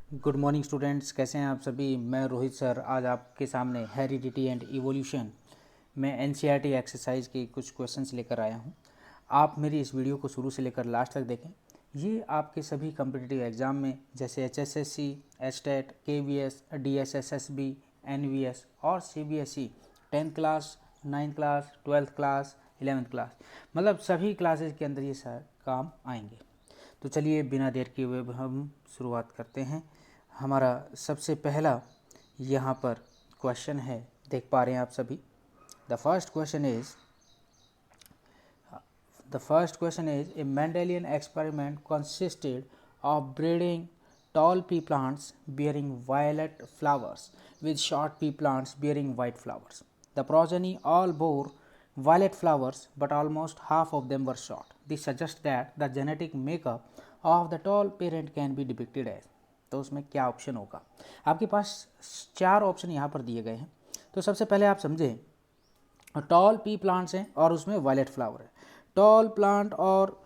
Good morning students, कैसे हैं आप सभी। मैं रोहित सर आज आपके सामने हेरिडिटी एंड इवोल्यूशन में एनसीईआरटी एक्सरसाइज के कुछ क्वेश्चंस लेकर आया हूं। आप मेरी इस वीडियो को शुरू से लेकर लास्ट तक देखें। ये आपके सभी कम्पिटिटिव एग्ज़ाम में जैसे HSSC, HTET, KVS, DSSSB, NVS और CBSE 10th class, 9th class, 12th class, 11th class, मतलब सभी क्लासेस के अंदर ये सारे काम आएंगे। तो चलिए बिना देर किए हुए हम शुरुआत करते हैं। हमारा सबसे पहला यहाँ पर क्वेश्चन है, देख पा रहे हैं आप सभी। The first question is a Mendelian experiment consisted of breeding tall pea plants bearing violet flowers with short pea plants bearing white flowers. The progeny all bore violet flowers, but almost half of them were short. This suggests that the genetic makeup of the tall parent can be depicted as. तो उसमें क्या option होगा? आपके पास 4 option यहाँ पर दिए गए हैं। तो सबसे पहले आप समझें, टॉल पी प्लांट्स हैं और उसमें वायलेट फ्लावर है। टॉल प्लांट, और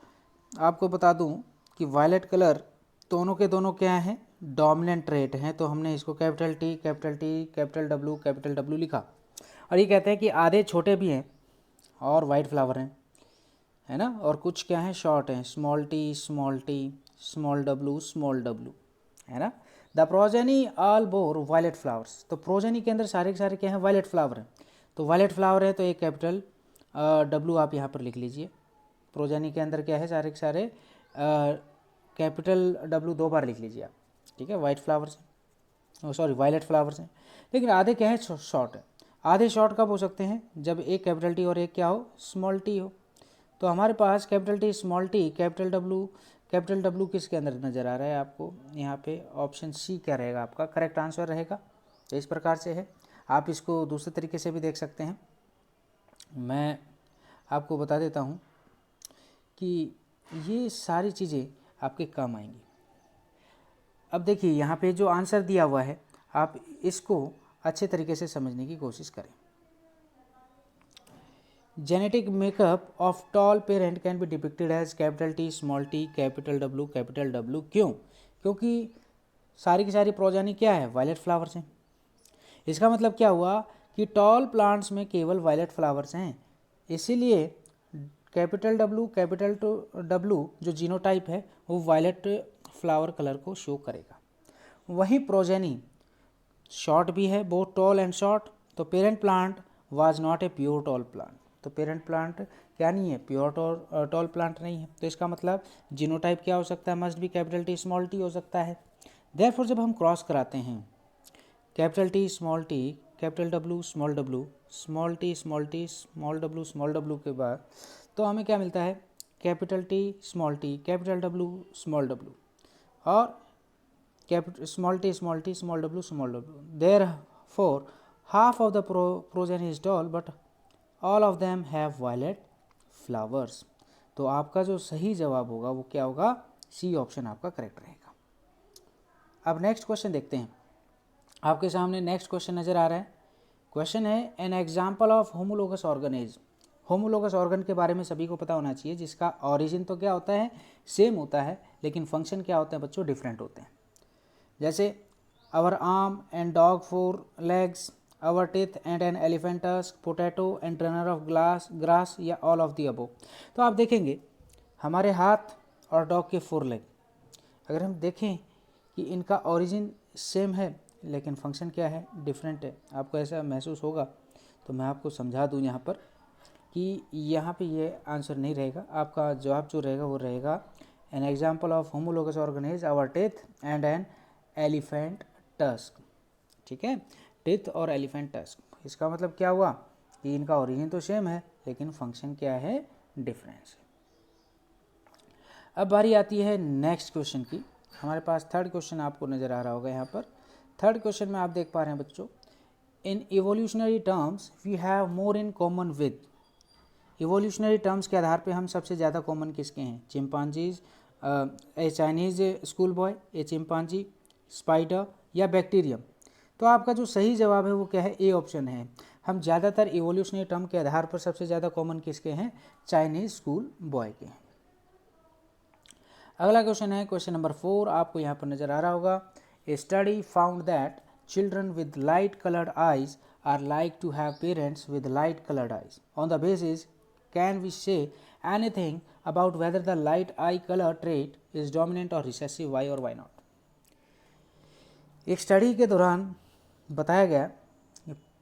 आपको बता दूं कि वायलेट कलर दोनों के दोनों क्या हैं, डोमिनेंट ट्रेट हैं। तो हमने इसको capital T, capital T, capital W लिखा। और ये कहते हैं कि आधे छोटे भी हैं और वाइट फ्लावर हैं, है ना, और कुछ क्या हैं, शॉर्ट हैं, स्मॉल टी, स्मॉल डब्लू, है ना। The progeny all bore violet flowers. तो प्रोजेनी के अंदर सारे के सारे क्या हैं, वायलेट फ्लावर हैं। तो वायलेट फ्लावर है तो एक कैपिटल डब्लू आप यहाँ पर लिख लीजिए। प्रोजेनी के अंदर क्या है, सारे के सारे कैपिटल डब्लू 2 बार लिख लीजिए आप, ठीक है। वाइट फ्लावर्स हैं, सॉरी वायलेट फ्लावर्स हैं। लेकिन आधे क्या है, शॉर्ट है। आधे शॉर्ट कब हो सकते हैं, जब एक कैपिटल टी और एक क्या हो, स्मॉल टी हो। तो हमारे पास capital T, small T, capital W किसके अंदर नज़र आ रहा है आपको, यहाँ पे ऑप्शन सी क्या रहेगा आपका करेक्ट आंसर रहेगा। तो इस प्रकार से है। आप इसको दूसरे तरीके से भी देख सकते हैं। मैं आपको बता देता हूँ कि ये सारी चीज़ें आपके काम आएंगी। अब देखिए यहाँ पे जो आंसर दिया हुआ है, आप इसको अच्छे तरीके से समझने की कोशिश करें। Genetic makeup of tall parent can be depicted as capital T, small T, capital W. क्यों? क्योंकि सारी की सारी प्रोजेनी क्या है, वायलेट फ्लावर्स हैं। इसका मतलब क्या हुआ कि टॉल प्लांट्स में केवल वायलेट फ्लावर्स हैं, इसीलिए कैपिटल डब्लू जो जीनोटाइप है वो वायलेट फ्लावर कलर को शो करेगा। वही प्रोजेनी शॉर्ट भी है, बोथ टॉल एंड शॉर्ट। तो parent plant was not a pure tall plant. तो पेरेंट प्लांट क्या नहीं है, प्योर टॉल प्लांट नहीं है। तो इसका मतलब जीनोटाइप क्या हो सकता है, मस्ट भी कैपिटल टी, स्मॉल टी हो सकता है। देयरफॉर जब हम क्रॉस कराते हैं capital T, capital W, small T, small W के बाद तो हमें क्या मिलता है, कैपिटल टी, कैपिटल डब्लू और small T, small W. Therefore half of the progeny is tall but all of them have violet flowers. तो आपका जो सही जवाब होगा वो क्या होगा, सी ऑप्शन आपका करेक्ट रहेगा। अब नेक्स्ट क्वेश्चन देखते हैं। आपके सामने नेक्स्ट क्वेश्चन नज़र आ रहा है। क्वेश्चन है, an example of homologous organs. Homologous organ के बारे में सभी को पता होना चाहिए, जिसका ऑरिजिन तो क्या होता है, सेम होता है, लेकिन फंक्शन क्या होते हैं बच्चों, डिफरेंट होते हैं। जैसे our arm and dog 4 legs, our teeth and an elephant tusk, potato and runner of grass, या ऑल ऑफ दी अबो। तो आप देखेंगे हमारे हाथ और डॉग के 4 लेग, अगर हम देखें कि इनका ओरिजिन सेम है लेकिन फंक्शन क्या है, डिफरेंट है। आपको ऐसा महसूस होगा। तो मैं आपको समझा दूं यहाँ पर कि यहाँ पे ये आंसर नहीं रहेगा। आपका जवाब जो रहेगा वो रहेगा, an example of homologous organs, our teeth and an elephant tusk. ठीक है, टीथ और एलिफेंट टस्क। इसका मतलब क्या हुआ कि इनका ओरिजिन तो सेम है लेकिन फंक्शन क्या है, डिफरेंस है। अब बारी आती है नेक्स्ट क्वेश्चन की। हमारे पास थर्ड क्वेश्चन आपको नज़र आ रहा होगा यहाँ पर। थर्ड क्वेश्चन में आप देख पा रहे हैं बच्चों, in evolutionary terms we have more in common with. Evolutionary terms के आधार पे हम सबसे ज़्यादा कॉमन किसके हैं, chimpanzees, a Chinese school boy, a chimpanzee, spider या बैक्टीरियम। तो आपका जो सही जवाब है वो क्या है, ए ऑप्शन है। हम ज़्यादातर इवोल्यूशनरी टर्म के आधार पर सबसे ज़्यादा कॉमन किसके हैं, चाइनीज़ स्कूल बॉय के हैं। अगला क्वेश्चन है क्वेश्चन नंबर 4, आपको यहाँ पर नज़र आ रहा होगा। A study found that children with light colored eyes are like to have parents with light colored eyes. On the basis, can we say anything about whether the light eye color trait is dominant or recessive? Why or why not? एक study के दौरान बताया गया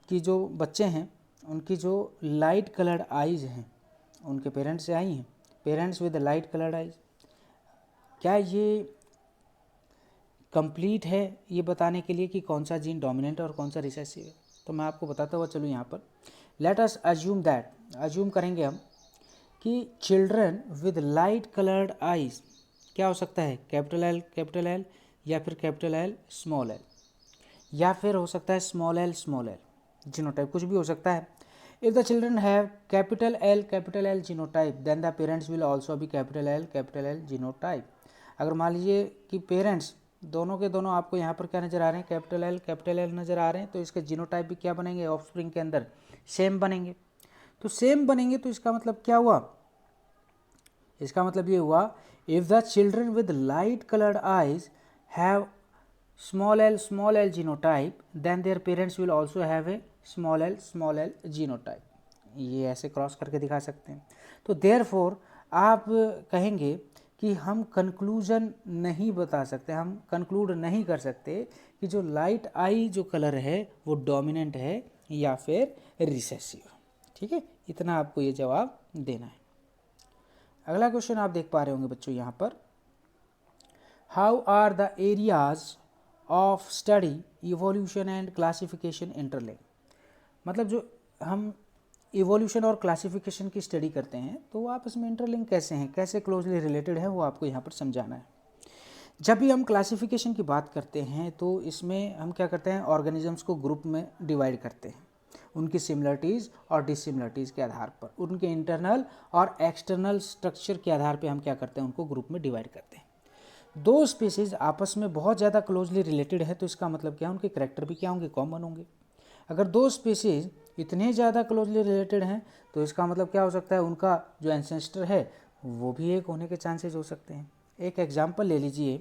कि जो बच्चे हैं उनकी जो लाइट कलर्ड आइज़ हैं उनके पेरेंट्स से आई हैं, parents with light coloured eyes, क्या ये कंप्लीट है ये बताने के लिए कि कौन सा जीन डोमिनेंट है और कौन सा रिसेसिव है? तो मैं आपको बताता हुआ चलूँ यहाँ पर, let us assume that, assume करेंगे हम कि children with light coloured eyes क्या हो सकता है, कैपिटल एल या फिर कैपिटल एल स्मॉल एल, या फिर हो सकता है स्मॉल एल जीनोटाइप, कुछ भी हो सकता है. If the children have capital L genotype then the parents will also be capital L genotype. अगर मान लीजिए कि पेरेंट्स दोनों के दोनों आपको यहाँ पर क्या नज़र आ रहे हैं, कैपिटल एल नज़र आ रहे हैं, तो इसके जीनोटाइप भी क्या बनेंगे, ऑफस्प्रिंग के अंदर सेम बनेंगे. तो सेम बनेंगे तो इसका मतलब क्या हुआ, इसका मतलब ये हुआ if the children with light coloured eyes have small l genotype then their parents will also have a small l genotype. ये ऐसे क्रॉस करके दिखा सकते हैं. तो therefore आप कहेंगे कि हम कंक्लूजन नहीं बता सकते, हम कंक्लूड नहीं कर सकते कि जो लाइट आई जो कलर है वो डोमिनेंट है या फिर रिसेसिव. ठीक है, इतना आपको ये जवाब देना है. अगला क्वेश्चन आप देख पा रहे होंगे बच्चों यहाँ पर, how are the areas of study evolution and classification interlink. मतलब जो हम इवोल्यूशन और क्लासिफिकेशन की स्टडी करते हैं तो वो आपस में इंटरलिंक कैसे हैं, कैसे क्लोजली रिलेटेड है, वो आपको यहाँ पर समझाना है. जब भी हम क्लासिफिकेशन की बात करते हैं तो इसमें हम क्या करते हैं, ऑर्गेनिजम्स को ग्रुप में डिवाइड करते हैं उनकी सिमिलरिटीज़ और डिसिमिलरिटीज़ के आधार पर, उनके इंटरनल और एक्सटर्नल स्ट्रक्चर के आधार पर हम क्या करते हैं, उनको ग्रुप में डिवाइड करते हैं. दो स्पीसीज आपस में बहुत ज़्यादा क्लोजली रिलेटेड है तो इसका मतलब क्या, उनके करैक्टर भी क्या होंगे, कॉमन होंगे. अगर दो स्पीसीज इतने ज़्यादा क्लोजली रिलेटेड हैं तो इसका मतलब क्या हो सकता है, उनका जो एंसेस्टर है वो भी एक होने के चांसेस हो सकते हैं. एक एग्जांपल ले लीजिए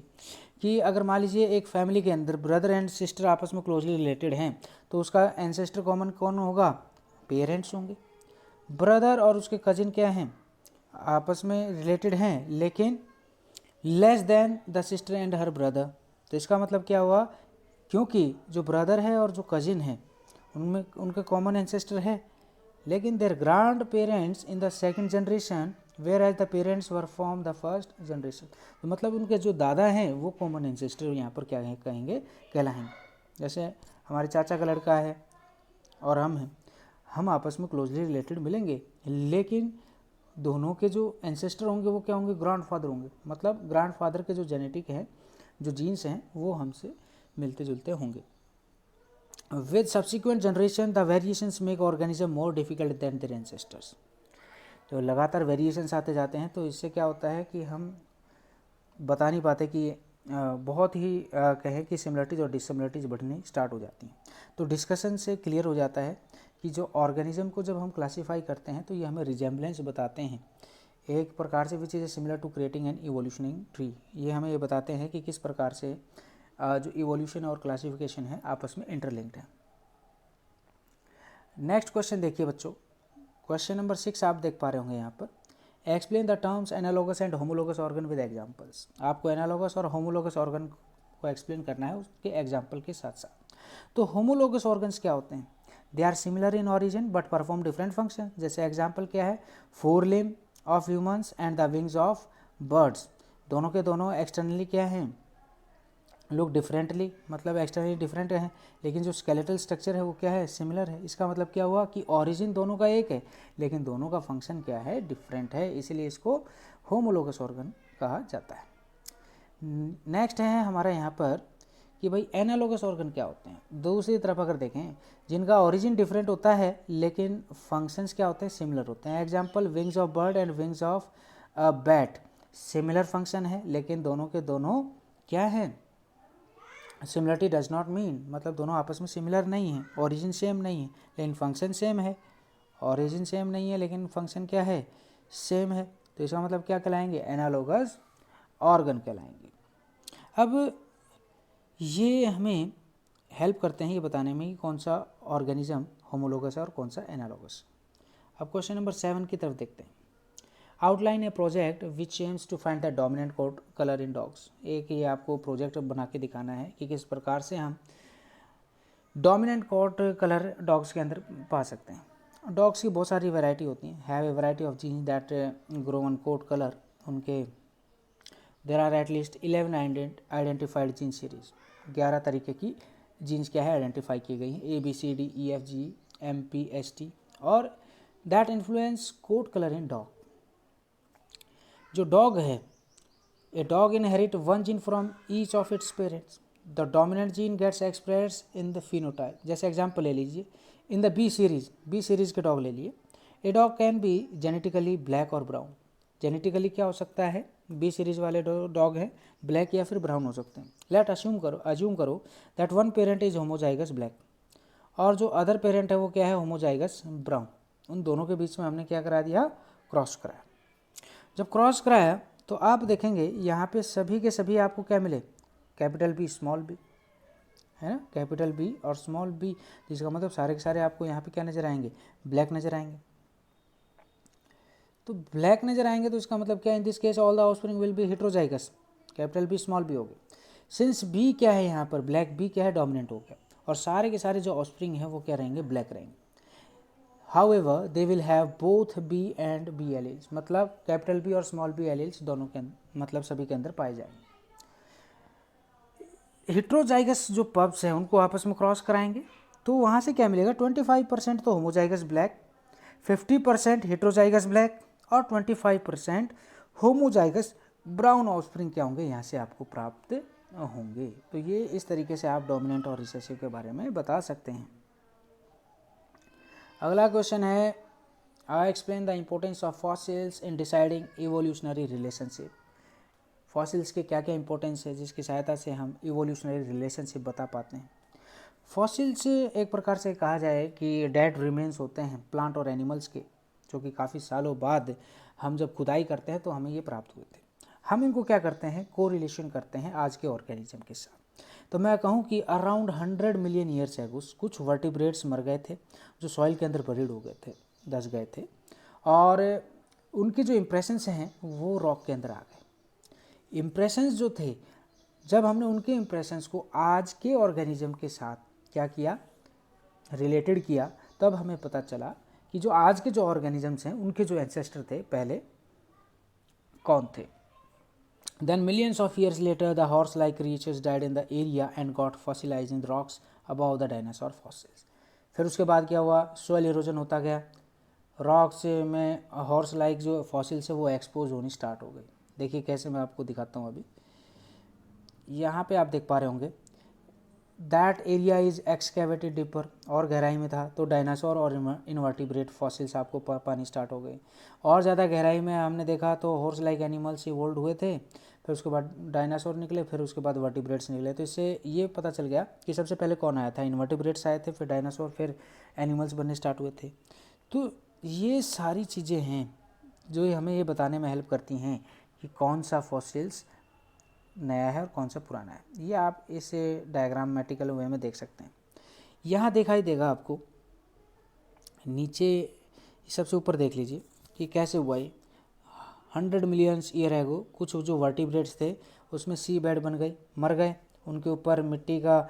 कि अगर मान लीजिए एक फैमिली के अंदर ब्रदर एंड सिस्टर आपस में क्लोजली रिलेटेड हैं तो उसका एंसेस्टर कॉमन कौन होगा, पेरेंट्स होंगे. ब्रदर और उसके कजिन क्या हैं, आपस में रिलेटेड हैं लेकिन less than the sister and her brother. तो इसका मतलब क्या हुआ, क्योंकि जो ब्रदर है और जो कजिन है उनमें उनका कॉमन एंसेस्टर है लेकिन their grandparents in the second generation whereas the parents were from the first generation. तो मतलब उनके जो दादा हैं वो कॉमन एंसेस्टर यहाँ पर क्या कहेंगे, कहलाएंगे. जैसे हमारे चाचा का लड़का है और हम हैं, हम आपस में क्लोजली रिलेटेड मिलेंगे लेकिन दोनों के जो एंसेस्टर होंगे वो क्या होंगे, ग्रैंडफादर होंगे. मतलब ग्रैंडफादर के जो जेनेटिक हैं, जो जीन्स हैं वो हमसे मिलते जुलते होंगे. With subsequent generation the variations make organism more difficult than their ancestors. तो लगातार वेरिएशंस आते जाते हैं तो इससे क्या होता है कि हम बता नहीं पाते कि बहुत ही कहें कि सिमिलरिटीज़ और डिससिमिलरिटीज़ बढ़नी स्टार्ट हो जाती हैं. तो डिस्कशन से क्लियर हो जाता है कि जो ऑर्गेनिज्म को जब हम क्लासीफाई करते हैं तो ये हमें रिजेम्बलेंस बताते हैं एक प्रकार से, which is similar to creating an evolutioning tree. ये हमें ये बताते हैं कि किस प्रकार से जो इवोल्यूशन और क्लासिफिकेशन है आपस में इंटरलिंक्ड है. नेक्स्ट क्वेश्चन देखिए बच्चों, क्वेश्चन नंबर 6 आप देख पा रहे होंगे यहाँ पर, explain the terms analogous and homologous organ with examples. आपको एनालोगस और होमोलोगस ऑर्गन को एक्सप्लेन करना है उसके एग्जांपल के साथ साथ. तो होमोलोगस ऑर्गन्स क्या होते हैं, they are similar in origin but perform different function. जैसे एग्जांपल क्या है, forelimb of humans and the wings of birds. दोनों के दोनों एक्सटर्नली क्या हैं, लुक डिफरेंटली, मतलब एक्सटर्नली डिफरेंट हैं लेकिन जो स्केलेटल स्ट्रक्चर है वो क्या है, सिमिलर है. इसका मतलब क्या हुआ कि ऑरिजिन दोनों का एक है लेकिन दोनों का फंक्शन क्या है, डिफरेंट है, इसीलिए इसको होमोलोगस ऑर्गन कहा जाता है. नेक्स्ट है हमारा यहाँ पर कि भाई एनालोगस ऑर्गन क्या होते हैं. दूसरी तरफ अगर देखें, जिनका ओरिजिन डिफरेंट होता है लेकिन फंक्शंस क्या होते हैं, सिमिलर होते हैं. Example wings of bird and wings of bat, similar function है लेकिन दोनों के दोनों क्या है, सिमिलरिटी डज नॉट मीन, मतलब दोनों आपस में सिमिलर नहीं है, ओरिजिन सेम नहीं है लेकिन फंक्शन सेम है. ओरिजिन सेम नहीं है लेकिन फंक्शन क्या है, सेम है. तो इसका मतलब क्या कहलाएंगे, एनालोगस ऑर्गन कहलाएंगे. अब ये हमें हेल्प करते हैं ये बताने में कि कौन सा ऑर्गेनिज्म होमोलोगस है और कौन सा एनालॉगस। अब क्वेश्चन नंबर 7 की तरफ देखते हैं। Outline a project which aims to find the dominant coat colour in dogs. एक ये आपको प्रोजेक्ट बना के दिखाना है कि किस प्रकार से हम डोमिनेंट कोड कलर डॉग्स के अंदर पा सकते हैं। डॉग्स की बहुत सारी वैरायटी होती हैं, have a variety of genes that grow on coat colour. उनके there are at least 11 identified gene series. 11 तरीके की जीन्स क्या है आइडेंटिफाई की गई हैं, ABCDEFGMPST, और that influence coat colour in dog. जो डॉग है, a dog inherit one gene from each of its parents. The dominant gene gets express in the phenotype. जैसे एग्जाम्पल ले लीजिए, इन द बी सीरीज के dog ले लिए। A dog can be genetically black और brown. Genetically क्या हो सकता है, बी सीरीज वाले डॉग है ब्लैक या फिर ब्राउन हो सकते हैं। लेट अज्यूम करो that one parent is homozygous black और जो अदर पेरेंट है वो क्या है, होमोजाइगस ब्राउन। उन दोनों के बीच में हमने क्या करा दिया, क्रॉस कराया। जब क्रॉस कराया तो आप देखेंगे यहाँ पे सभी के सभी आपको क्या मिले, कैपिटल बी स्मॉल बी, है ना, कैपिटल बी और स्मॉल बी, जिसका मतलब सारे के सारे आपको यहाँ पे क्या नजर आएंगे, ब्लैक नजर आएंगे। तो ब्लैक नजर आएंगे तो इसका मतलब क्या, in this case all the offspring will be heterozygous, capital B small B हो गए। सिंस बी क्या है यहाँ पर, ब्लैक बी क्या है, डोमिनेंट हो गया, और सारे के सारे जो ऑफस्प्रिंग है वो क्या रहेंगे, ब्लैक रहेंगे। However they will have both B and B alleles, मतलब कैपिटल बी और स्मॉल बी एलील्स दोनों के मतलब सभी के अंदर पाए जाएंगे। हेटेरोजाइगस जो पप्स हैं उनको आपस में क्रॉस कराएंगे तो वहाँ से क्या मिलेगा, 25% तो होमोजाइगस ब्लैक, 50% हेटेरोजाइगस ब्लैक और 25% होमोजाइगस ब्राउन ऑफस्प्रिंग क्या होंगे, यहाँ से आपको प्राप्त होंगे। तो ये इस तरीके से आप डोमिनेंट और रिसेसिव के बारे में बता सकते हैं। अगला क्वेश्चन है, I explain the importance of fossils in deciding evolutionary relationship. Fossils के क्या क्या इंपॉर्टेंस है जिसकी सहायता से हम इवोल्यूशनरी रिलेशनशिप बता पाते हैं। फॉसिल्स एक प्रकार से कहा जाए कि डेड रिमेन्स होते हैं प्लांट और एनिमल्स के, जो कि काफ़ी सालों बाद हम जब खुदाई करते हैं तो हमें ये प्राप्त हुए थे। हम इनको क्या करते हैं, कोरिलेशन करते हैं आज के ऑर्गेनिज्म के साथ। तो मैं कहूँ कि अराउंड 100 मिलियन ईयर्स एगो कुछ वर्टिब्रेट्स मर गए थे जो सॉइल के अंदर बरीड हो गए थे, दस गए थे, और उनके जो इम्प्रेशंस हैं वो रॉक के अंदर आ गए। इम्प्रेशंस जो थे, जब हमने उनके इम्प्रेशंस को आज के ऑर्गेनिज्म के साथ क्या किया, रिलेटेड किया, तब हमें पता चला कि जो आज के जो ऑर्गेनिजम्स हैं उनके जो एंसेस्टर थे पहले कौन थे। Then millions of years later the horse-like creatures died in the area and got fossilized in the rocks above the dinosaur fossils. फिर उसके बाद क्या हुआ, सोयल इरोजन होता गया, रॉक्स में हॉर्स लाइक जो फॉसिल्स है वो एक्सपोज होनी स्टार्ट हो गई। देखिए कैसे, मैं आपको दिखाता हूँ। अभी यहाँ पे आप देख पा रहे होंगे, that area is excavated deeper, और गहराई में था तो डायनासोर और इनवर्टिब्रेट फॉसिल्स आपको पानी स्टार्ट हो गए। और ज़्यादा गहराई में हमने देखा तो हॉर्स लाइक एनिमल्स इवोल्व हुए थे, फिर उसके बाद डायनासोर निकले, फिर उसके बाद वर्टिब्रेट्स निकले। तो इससे ये पता चल गया कि सबसे पहले कौन आया था, इनवर्टिब्रेट्स आए थे, फिर डायनासोर, फिर एनिमल्स बनने स्टार्ट हुए थे। तो ये सारी चीज़ें हैं जो हमें ये बताने में हेल्प करती हैं कि कौन सा फॉसिल्स नया है और कौन सा पुराना है। ये आप इसे डायग्रामेटिकल वे में देख सकते हैं। यहाँ दिखाई देगा आपको, नीचे सबसे ऊपर देख लीजिए कि कैसे हुआ ये। 100 मिलियंस ईयर एगो कुछ जो वर्टिब्रेट्स थे उसमें सी बेड बन गई, मर गए, उनके ऊपर मिट्टी का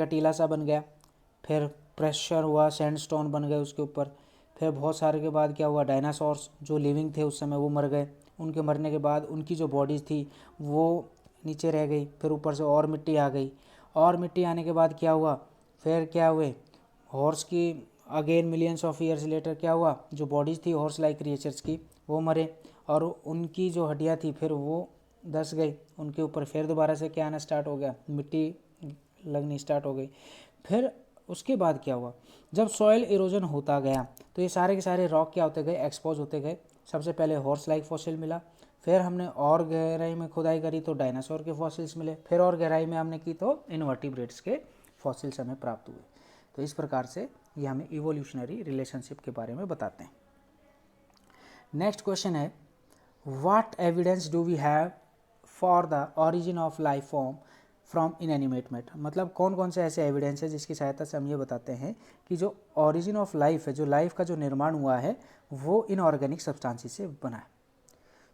टीला सा बन गया, फिर प्रेशर हुआ, सैंडस्टोन बन गए उसके ऊपर, फिर बहुत सारे के बाद क्या हुआ, डायनासोर्स जो लिविंग थे उस समय वो मर गए, उनके मरने के बाद उनकी जो बॉडीज़ थी वो नीचे रह गई, फिर ऊपर से और मिट्टी आ गई, और मिट्टी आने के बाद क्या हुआ, फिर क्या हुए, हॉर्स की again millions of years later क्या हुआ, जो बॉडीज़ थी हॉर्स लाइक क्रिएचर्स की वो मरे, और उनकी जो हड्डियाँ थी फिर वो धस गई, उनके ऊपर फिर दोबारा से क्या आना स्टार्ट हो गया, मिट्टी लगनी स्टार्ट हो गई। फिर उसके बाद क्या हुआ, जब सॉइल इरोजन होता गया तो ये सारे के सारे रॉक क्या होते गए, एक्सपोज होते गए। सबसे पहले हॉर्स लाइक फॉसिल मिला, फिर हमने और गहराई में खुदाई करी तो डायनासोर के फॉसिल्स मिले, फिर और गहराई में हमने की तो इनवर्टिब्रेट्स के फॉसिल्स हमें प्राप्त हुए। तो इस प्रकार से ये हमें इवोल्यूशनरी रिलेशनशिप के बारे में बताते हैं। नेक्स्ट क्वेश्चन है, what evidence do we have for the origin of life form from inanimate matter. मतलब कौन कौन से ऐसे एविडेंस है जिसकी सहायता से हम ये बताते हैं कि जो ओरिजिन ऑफ लाइफ है, जो लाइफ का जो निर्माण हुआ है वो इनऑर्गेनिक सब्सटेंसेस से बना है।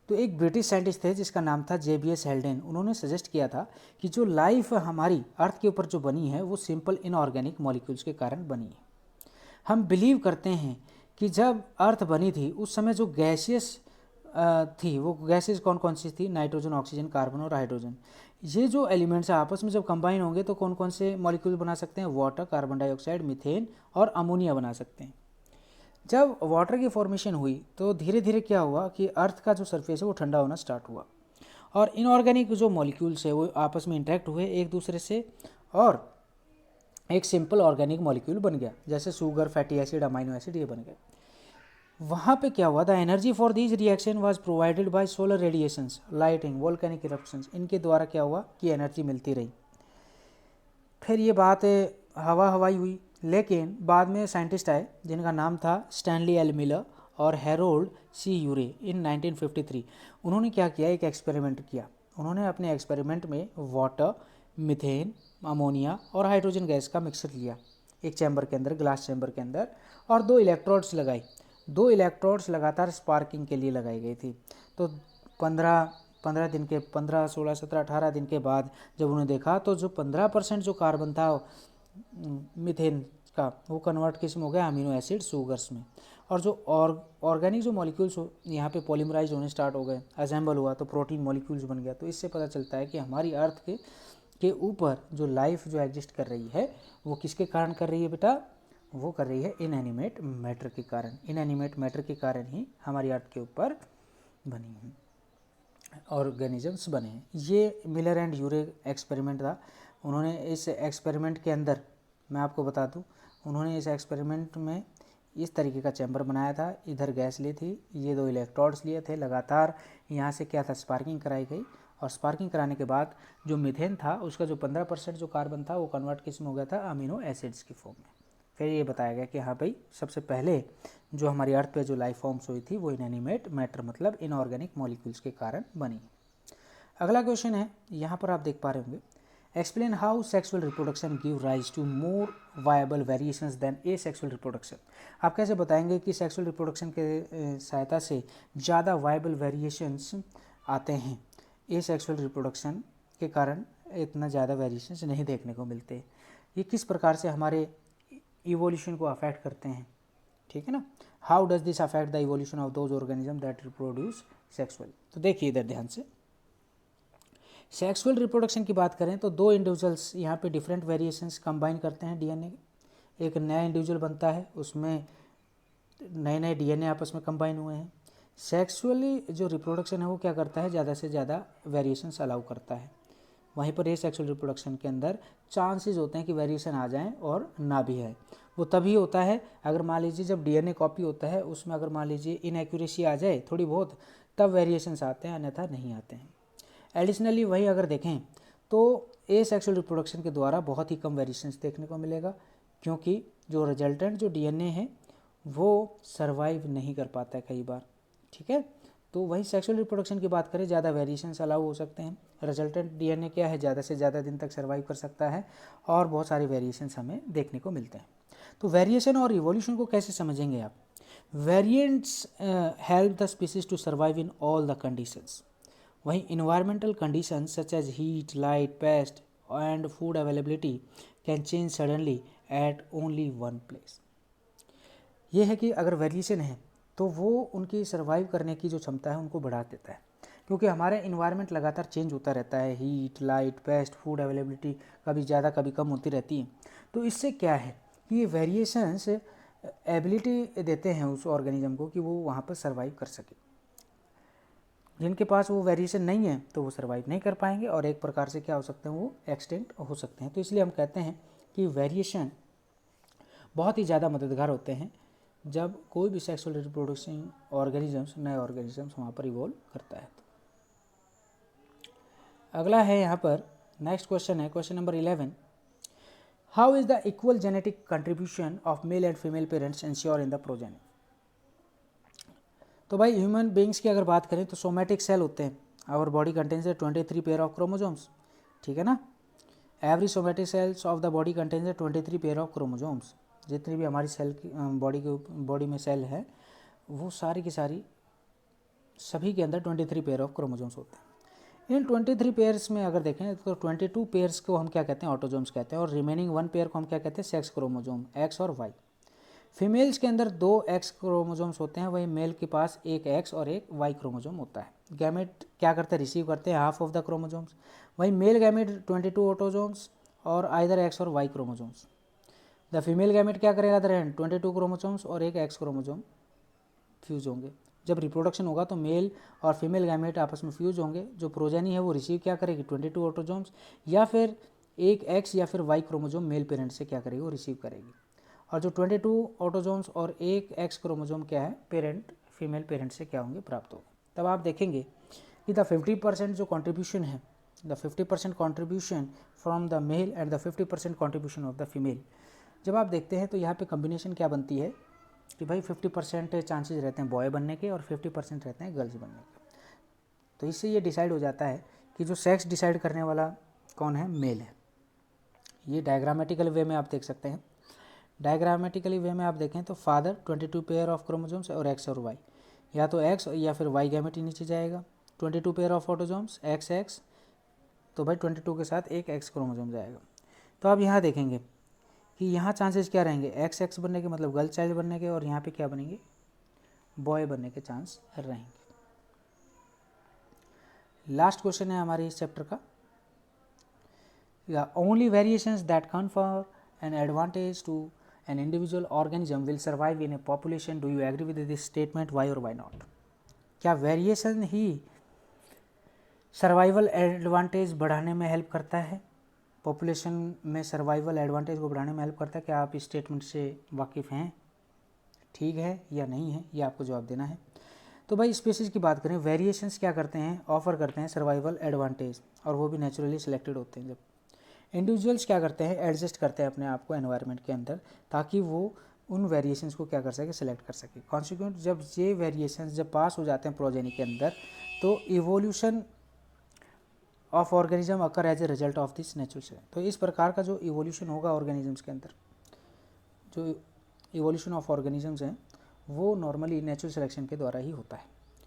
तो एक ब्रिटिश साइंटिस्ट थे जिसका नाम था जेबीएस हेल्डेन। उन्होंने सजेस्ट किया था कि जो लाइफ हमारी अर्थ के ऊपर जो बनी है वो सिंपल इनऑर्गेनिक मॉलिक्यूल्स के कारण बनी है। हम बिलीव करते हैं कि जब अर्थ बनी थी उस समय जो गैसियस थी, वो गैसेस कौन कौन सी थी? नाइट्रोजन, ऑक्सीजन, कार्बन और हाइड्रोजन। ये जो एलिमेंट्स आपस में जब कंबाइन होंगे तो कौन कौन से मॉलिक्यूल बना सकते हैं? वाटर, कार्बन डाइऑक्साइड, मीथेन और अमोनिया बना सकते हैं। जब वाटर की फॉर्मेशन हुई तो धीरे धीरे क्या हुआ कि अर्थ का जो सरफेस है वो ठंडा होना स्टार्ट हुआ और इनऑर्गेनिक जो मॉलिक्यूल्स है वो आपस में इंटरेक्ट हुए एक दूसरे से और एक सिंपल ऑर्गेनिक मॉलिक्यूल बन गया, जैसे sugar, fatty acid, amino acid, ये बन गए। वहाँ पे क्या हुआ? The energy for this reaction was provided by solar radiations, lighting, volcanic eruptions. इनके द्वारा क्या हुआ कि एनर्जी मिलती रही। फिर ये बात हवा हवाई हुई, लेकिन बाद में साइंटिस्ट आए जिनका नाम था स्टैनली एल मिलर और हैरोल्ड सी यूरे इन 1953। उन्होंने क्या किया? एक एक्सपेरिमेंट किया। उन्होंने अपने एक्सपेरिमेंट में वाटर, मीथेन, अमोनिया और हाइड्रोजन गैस का मिक्सर लिया एक चैम्बर के अंदर, ग्लास चैम्बर के अंदर, और 2 इलेक्ट्रोड्स लगाई। 2 इलेक्ट्रोड्स लगातार स्पार्किंग के लिए लगाई गई थी। तो 15 दिन के 15, 16, 17, 18 दिन के बाद जब उन्होंने देखा तो जो 15% जो कार्बन था मीथेन का, वो कन्वर्ट किस में हो गया? अमीनो एसिड, शुगर्स में। और जो ऑर्गेनिक जो मॉलिक्यूल्स यहाँ पे पॉलीमराइज होने स्टार्ट हो गए, असेंबल हुआ तो प्रोटीन मॉलिक्यूल्स बन गया। तो इससे पता चलता है कि हमारी अर्थ के ऊपर जो लाइफ जो एग्जिस्ट कर रही है वो किसके कारण कर रही है बेटा? वो कर रही है इनएनिमेट मैटर के कारण। इनएनिमेट मैटर के कारण ही हमारी अर्थ के ऊपर बनी है ऑर्गेनिजम्स बने हैं। ये मिलर एंड यूरे एक्सपेरिमेंट था। उन्होंने इस एक्सपेरिमेंट के अंदर, मैं आपको बता दूं, उन्होंने इस एक्सपेरिमेंट में इस तरीके का चैम्बर बनाया था। इधर गैस ली थी, ये 2 इलेक्ट्रोड्स लिए थे, लगातार यहाँ से क्या था? स्पार्किंग कराई गई और स्पार्किंग कराने के बाद जो मीथेन था उसका जो 15% जो कार्बन था वो कन्वर्ट किस में हो गया था? अमीनो एसिड्स की फॉर्म में। फिर ये बताया गया कि हाँ भाई, सबसे पहले जो हमारी अर्थ पे जो लाइफ फॉर्म्स हुई थी वो इनएनिमेट मैटर मतलब इनऑर्गेनिक मॉलिक्यूल्स के कारण बनी। अगला क्वेश्चन है, यहाँ पर आप देख पा रहे होंगे, explain how sexual reproduction give rise to more viable variations than asexual reproduction. आप कैसे बताएंगे कि सेक्सुअल रिप्रोडक्शन के सहायता से ज़्यादा वायबल वेरिएशंस आते हैं, ए सेक्सुअल रिप्रोडक्शन के कारण इतना ज़्यादा वेरिएशंस नहीं देखने को मिलते? ये किस प्रकार से हमारे इवोल्यूशन को अफेक्ट करते हैं, ठीक है ना? How does this affect the evolution of those organism that reproduce sexual. तो देखिए इधर ध्यान से, सेक्सुअल रिप्रोडक्शन की बात करें तो 2 इंडिविजुअल्स यहाँ पे डिफरेंट वेरिएशंस कंबाइन करते हैं डीएनए। एक नया इंडिविजुअल बनता है, उसमें नए नए डीएनए आपस में कंबाइन हुए हैं। सेक्सुअली जो रिप्रोडक्शन है वो क्या करता है? ज़्यादा से ज़्यादा वेरिएशंस अलाउ करता है। वहीं पर ये सेक्सुअल रिप्रोडक्शन के अंदर चांसेस होते हैं कि वेरिएशन आ जाएं और ना भी है। वो तभी होता है अगर मान लीजिए जब डीएनए कॉपी होता है उसमें अगर मान लीजिए इनएक्यूरेसी आ जाए थोड़ी बहुत, तब वेरिएशंस आते हैं, अन्यथा नहीं आते हैं। एडिशनली वही अगर देखें तो ए सेक्सुअल रिप्रोडक्शन के द्वारा बहुत ही कम वेरिएशंस देखने को मिलेगा, क्योंकि जो रिजल्टेंट जो डीएनए है वो सर्वाइव नहीं कर पाता है कई बार, ठीक है। तो वही सेक्सुअल रिप्रोडक्शन की बात करें, ज़्यादा वेरिएशंस अलाउ हो सकते हैं। रिजल्टेंट डीएनए क्या है? ज़्यादा से ज़्यादा दिन तक सर्वाइव कर सकता है और बहुत सारे वेरिएशंस हमें देखने को मिलते हैं। तो वेरिएशन और इवोल्यूशन को कैसे समझेंगे आप? Variants help the species to survive in all the conditions. वहीं environmental conditions such as heat, light, pest and food availability can change suddenly at only one place. ये है कि अगर वेरिएशन है तो वो उनकी सर्वाइव करने की जो क्षमता है उनको बढ़ा देता है, क्योंकि हमारा इन्वायरमेंट लगातार चेंज होता रहता है। Heat, light, paste, food availability कभी ज़्यादा कभी कम होती रहती है। तो इससे क्या है कि ये वेरिएशंस एबिलिटी देते हैं उस ऑर्गेनिज्म को कि वो वहाँ पर सर्वाइव कर सके। जिनके पास वो वेरिएशन नहीं है तो वो सर्वाइव नहीं कर पाएंगे और एक प्रकार से क्या हो सकते हैं? वो एक्सटिंक्ट हो सकते हैं। तो इसलिए हम कहते हैं कि वेरिएशन बहुत ही ज़्यादा मददगार होते हैं जब कोई भी सेक्सुअल रिप्रोडक्शन ऑर्गेनिजम्स, नए ऑर्गेनिजम्स वहाँ पर इवॉल्व करता है। अगला है यहाँ पर नेक्स्ट क्वेश्चन है, question number 11, how is the equal genetic contribution of male and female parents ensure in the progeny. तो भाई ह्यूमन बींग्स की अगर बात करें तो सोमैटिक सेल होते हैं। Our body contains 23 pair of chromosomes, ठीक है ना। Every somatic cells of the body contains 23 pair of chromosomes. जितनी भी हमारी सेल की बॉडी में सेल है वो सारी की सारी सभी के अंदर 23 पेयर ऑफ क्रोमोजोम्स होते हैं। इन 23 पेयर्स में अगर देखें तो 22 पेयर्स को हम क्या कहते हैं, ऑटोजोम्स कहते हैं, और रिमेनिंग 1 पेयर को हम क्या कहते हैं, सेक्स क्रोमोजोम, एक्स और वाई। फीमेल्स के अंदर 2 एक्स क्रोमोजोम्स होते हैं, वही मेल के पास एक एक्स और एक वाई क्रोमोजोम होता है। गैमेट क्या करते हैं, रिसीव करते हैं हाफ ऑफ द क्रोमोजोम्स। वही मेल गैमेट 22 ऑटोजोम्स और आइदर एक्स और Y chromosomes. The female gamete क्या करेगा, अदर 22 क्रोमोजोम्स और एक एक्स क्रोमोजोम फ्यूज होंगे। जब रिप्रोडक्शन होगा तो मेल और फीमेल गैमेट आपस में फ्यूज होंगे। जो प्रोजेनी है वो रिसीव क्या करेगी, 22 ऑटोजोम्स या फिर एक एक्स या फिर वाई क्रोमोजोम मेल पेरेंट से क्या करेगी, वो रिसीव करेगी। और जो 22 ऑटोजोम्स और एक एक्स क्रोमोजोम क्या है, पेरेंट फीमेल पेरेंट से क्या होंगे, प्राप्त होंगे। तब आप देखेंगे कि द 50% जो कॉन्ट्रीब्यूशन है, the 50% contribution from the male and the 50% contribution of the female, जब आप देखते हैं तो यहाँ पे कम्बिनेशन क्या बनती है कि भाई 50% चांसेस रहते हैं बॉय बनने के और 50% रहते हैं गर्ल्स बनने के। तो इससे ये डिसाइड हो जाता है कि जो सेक्स डिसाइड करने वाला कौन है, मेल है। ये डायग्रामेटिकल वे में आप देख सकते हैं। डायग्रामेटिकली वे में आप देखें तो फादर 22 पेयर ऑफ क्रोमोजोम्स और एक्स और वाई, या तो एक्स या फिर वाई गैमेट ही नीचे जाएगा। 22 pair of autosomes x x, तो भाई 22 के साथ एक एक्स क्रोमोजोम जाएगा। तो आप यहाँ देखेंगे कि यहाँ चांसेस क्या रहेंगे, एक्स एक्स बनने के, मतलब गर्ल चाइल्ड बनने के, और यहाँ पे क्या बनेंगे, बॉय बनने के चांस रहेंगे। लास्ट क्वेश्चन है हमारे इस चैप्टर का, only variations that confer an advantage to an individual organism will survive in a population. Do you agree with this statement? Why or why not? क्या वेरिएशन ही survival advantage बढ़ाने में help करता है, population में survival advantage को बढ़ाने में help करता है? क्या आप इस स्टेटमेंट से वाकिफ़ हैं, ठीक है या नहीं है, ये आपको जवाब देना है। तो भाई स्पीसीज की बात करें, वेरिएशंस क्या करते हैं, ऑफर करते हैं सर्वाइवल एडवांटेज, और वो भी नेचुरली सिलेक्टेड होते हैं। जब इंडिविजुअल्स क्या करते हैं, एडजस्ट करते हैं अपने आप को एनवायरनमेंट के अंदर, ताकि वो उन वेरिएशंस को क्या कर सके, सिलेक्ट कर सके। कॉन्सिक्वेंट जब ये वेरिएशंस जब पास हो जाते हैं प्रोजेनी के अंदर, तो evolution of organism occur as a result of this natural selection. तो इस प्रकार का जो इवोल्यूशन होगा ऑर्गेनिजम्स के अंदर, जो इवोल्यूशन ऑफ ऑर्गेनिजम्स हैं, वो नॉर्मली नेचुरल सिलेक्शन के द्वारा ही होता है।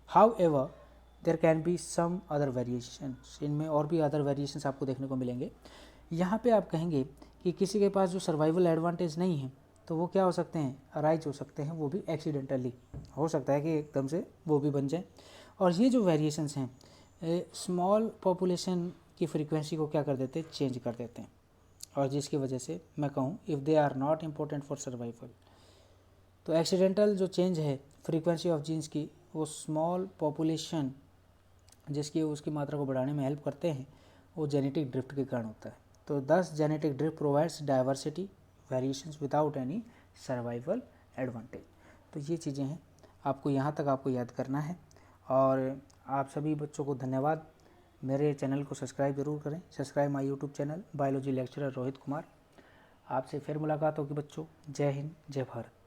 However there can be some other variations, इनमें और भी अदर वेरिएशंस आपको देखने को मिलेंगे। यहाँ पे आप कहेंगे कि किसी के पास जो सर्वाइवल एडवांटेज नहीं है, तो वो क्या हो सकते हैं, अराइज हो सकते हैं, वो भी एक्सीडेंटली हो सकता है कि एकदम से वो भी बन जाए। और ये जो वेरिएशंस हैं स्मॉल पॉपुलेशन की फ्रीक्वेंसी को क्या कर देते हैं, चेंज कर देते हैं, और जिसकी वजह से मैं कहूँ if they are not important for survival, तो एक्सीडेंटल जो चेंज है फ्रीक्वेंसी ऑफ जीन्स की, वो स्मॉल पॉपुलेशन जिसकी उसकी मात्रा को बढ़ाने में हेल्प करते हैं, वो जेनेटिक ड्रिफ्ट के कारण होता है। तो 10 genetic drift provides diversity variations without any survival advantage. तो ये चीज़ें हैं, आपको यहाँ तक आपको याद करना है। और आप सभी बच्चों को धन्यवाद। मेरे चैनल को सब्सक्राइब जरूर करें, subscribe my YouTube channel biology lecturer Rohit Kumar. आपसे फिर मुलाकात होगी बच्चों। जय हिंद, जय भारत।